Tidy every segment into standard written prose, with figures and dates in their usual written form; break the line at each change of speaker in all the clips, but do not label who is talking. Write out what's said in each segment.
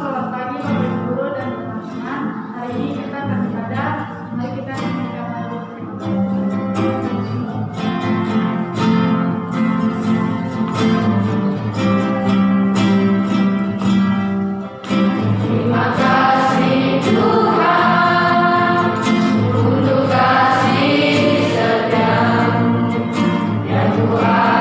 selamat pagi Bapak Ibu Guru dan teman-teman. Hari ini kita akan beribadah. Mari kita nyanyikan lagu.
Terima kasih Tuhan untuk kasih setiamu yang Tuhan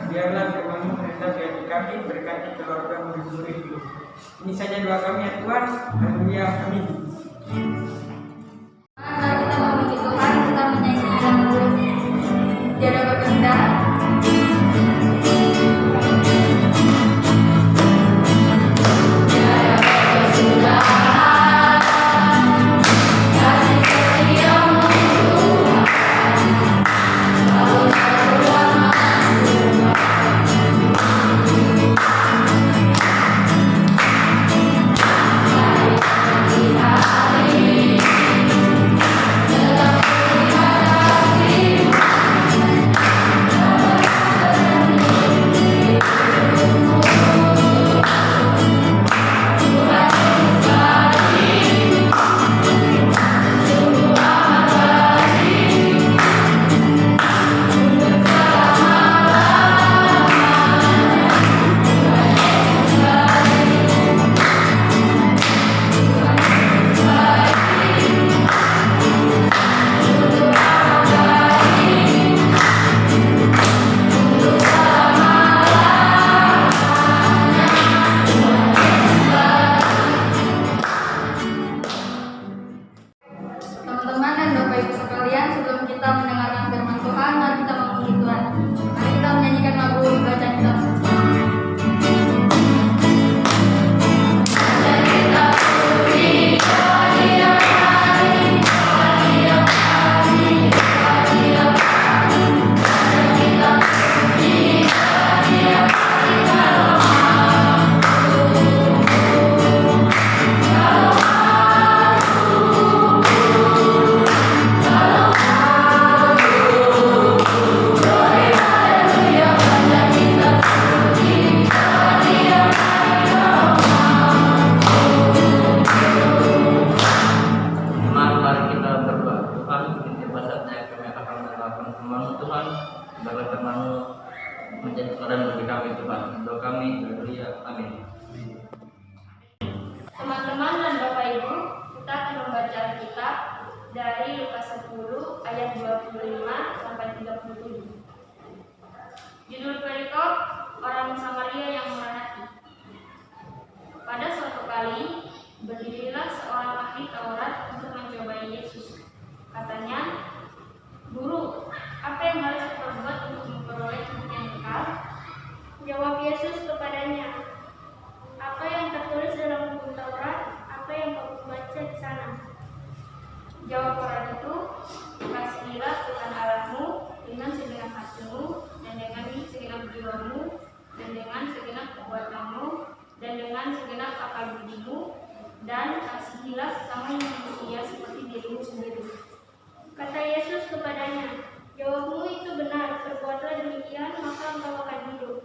biarlah firman-Mu merintasi hati kami, berkati keluarga murid-murid-Mu. Ini saja doa kami ya Tuhan. Haleluya, amin.
Mari kita memuji Tuhan, kita menyanyikan Tiada Berkehendak. Teman-teman dan Bapak Ibu sekalian, sebelum kita mendengarkan firman Tuhan, mari kita memuji Tuhan. Mari kita menyanyikan lagu bacaan kitab suci. Menjadi teladan bagi kami Tuhan. Doa kami, haleluya, amin.
Teman-teman dan Bapak Ibu, kita akan membaca Alkitab dari Lukas 10 ayat 25 sampai 37. Judul perikop orang Samaria yang murah hati. Pada suatu kali berdirilah seorang ahli Taurat untuk mencobai Yesus. Katanya, "Guru, apa yang harus diperbuat untuk memperoleh hidup yang kekal?"
Jawab Yesus kepadanya, "Apa yang tertulis dalam buku Taurat? Apa yang kamu baca di sana?"
Jawab orang itu, "Kasihilah Tuhan Allahmu dengan segenap hatimu, dan dengan segenap jiwamu, dan dengan segenap kekuatanmu, dan dengan segenap akal budimu, dan kasihilah sesama manusia seperti dirimu sendiri."
Kata Yesus kepadanya, "Jawabmu itu benar, perbuatlah demikian, maka engkau akan hidup."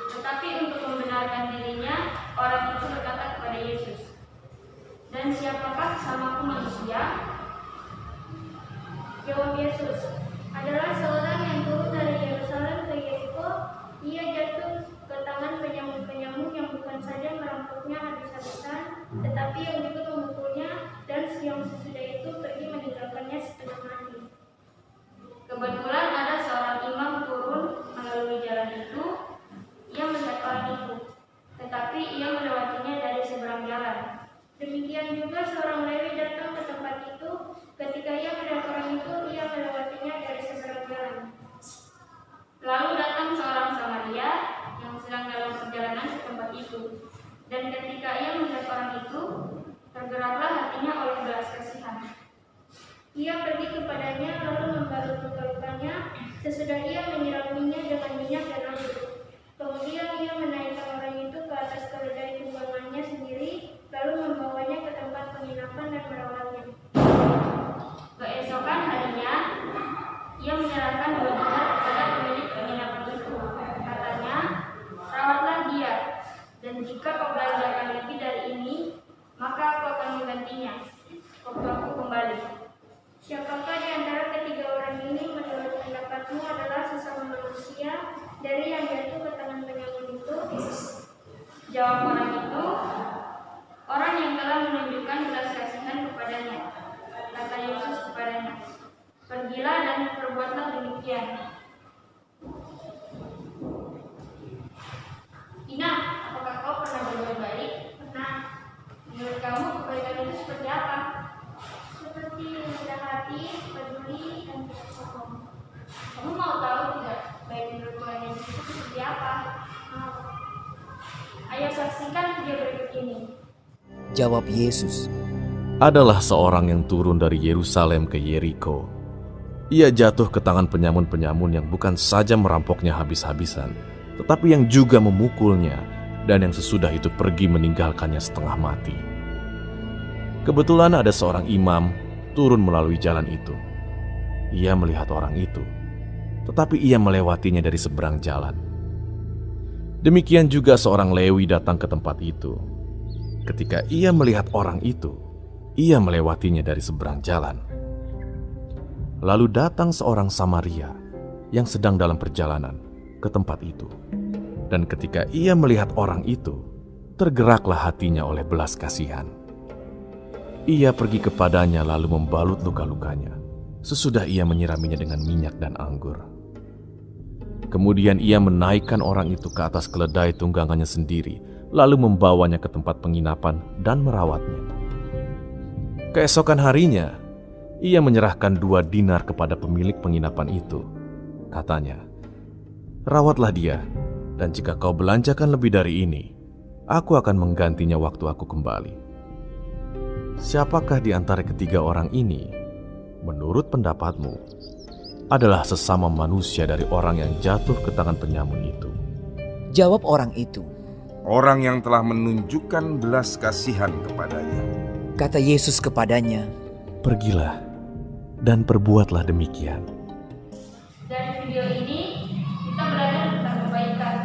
Tetapi untuk membenarkan dirinya, orang itu berkata kepada Yesus, "Dan siapakah sesamaku manusia?"
Jawab Yesus, "Adalah seorang yang turun dari Yerusalem ke Yeriko. Ia jatuh ke tangan penyamun-penyamun yang bukan saja merampoknya habis-habisan, tetapi yang juga memukulnya, dan yang sesudah itu pergi meninggalkannya setengah mati."
Kebetulan ada seorang imam turun melalui jalan itu. Ia melihat orang itu, tetapi ia melewatinya dari seberang jalan.
Demikian juga seorang Lewi datang ke tempat itu. Ketika ia melihat orang itu, ia melewatinya dari seberang jalan.
Lalu datang seorang Samaria yang sedang dalam perjalanan ke tempat itu. Dan ketika ia melihat orang itu, tergeraklah hatinya oleh belas kasihan.
Ia pergi kepadanya lalu membalut luka-lukanya. Sesudah ia menyiraminya dengan minyak dan anggur. Kemudian ia menaikkan orang itu ke atas keledai tunggangannya sendiri, lalu membawanya ke tempat penginapan dan merawatnya.
Keesokan harinya, ia menyerahkan 2 dinar kepada pemilik penginapan itu. Katanya, "Rawatlah dia, dan jika kau belanjakan lebih dari ini, maka aku akan menggantinya waktu aku kembali."
Siapakah di antara ketiga orang ini menurut pendapatmu adalah sesama manusia dari yang jatuh ke tangan penyamun itu?
Jawab orang itu, "Orang yang telah menunjukkan belas kasihan kepadanya." Kata Yesus kepadanya, "Pergilah dan perbuatlah demikian." Ina, apakah kau pernah berbuat baik?
Pernah.
Menurut kamu kebaikan itu seperti apa?
Seperti rendah hati, peduli, dan tidak sombong.
Kamu mau tahu tidak baik menurut Tuhan Yesus itu seperti apa?
Mau.
Ayo saksikan video berikut ini.
Jawab Yesus,
Adalah seorang yang turun dari Yerusalem ke Yeriko. Ia jatuh ke tangan penyamun-penyamun yang bukan saja merampoknya habis-habisan, tetapi yang juga memukulnya, dan yang sesudah itu pergi meninggalkannya setengah mati. Kebetulan ada seorang imam turun melalui jalan itu. Ia melihat orang itu, tetapi ia melewatinya dari seberang jalan. Demikian juga seorang Lewi datang ke tempat itu. Ketika ia melihat orang itu, ia melewatinya dari seberang jalan. Lalu datang seorang Samaria yang sedang dalam perjalanan ke tempat itu. Dan ketika ia melihat orang itu, tergeraklah hatinya oleh belas kasihan. Ia pergi kepadanya lalu membalut luka-lukanya. Sesudah ia menyiraminya dengan minyak dan anggur. Kemudian ia menaikkan orang itu ke atas keledai tunggangannya sendiri, lalu membawanya ke tempat penginapan dan merawatnya. Keesokan harinya, ia menyerahkan 2 dinar kepada pemilik penginapan itu. Katanya, "Rawatlah dia, dan jika kau belanjakan lebih dari ini, aku akan menggantinya waktu aku kembali." Siapakah di antara ketiga orang ini, menurut pendapatmu, adalah sesama manusia dari orang yang jatuh ke tangan penyamun itu?
jawab orang itu.
Orang yang telah menunjukkan belas kasihan kepadanya.
Kata Yesus kepadanya,
Pergilah dan perbuatlah demikian.
Dari video ini kita belajar tentang kebaikan.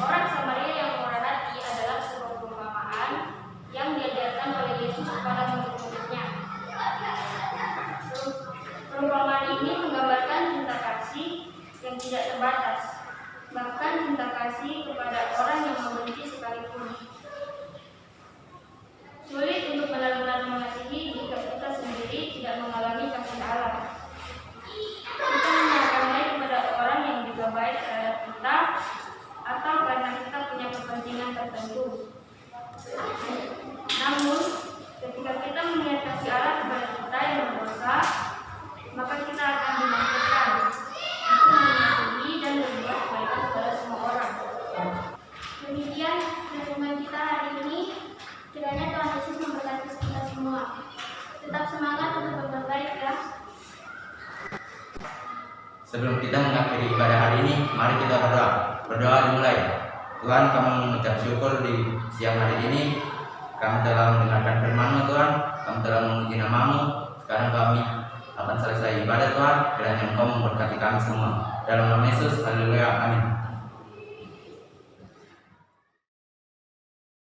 Orang Samaria yang murah hati adalah sebuah perumpamaan yang diajarkan oleh Yesus kepada murid-muridnya. Perumpamaan ini menggambarkan cinta kasih yang tidak terbatas, bahkan cinta kasih kepada orang yang membenci sekalipun. Sulit untuk benar-benar mengasihi
kita mengakhiri ibadah hari ini, mari kita berdoa. Berdoa dimulai. Tuhan, kami mengucap syukur di siang hari ini. Kami telah mendengarkan firman-Mu Tuhan, kami telah memuji nama-Mu. Sekarang kami akan selesai ibadah Tuhan, kiranya Engkau memberkati kami semua. Dalam nama Yesus, haleluya, amin.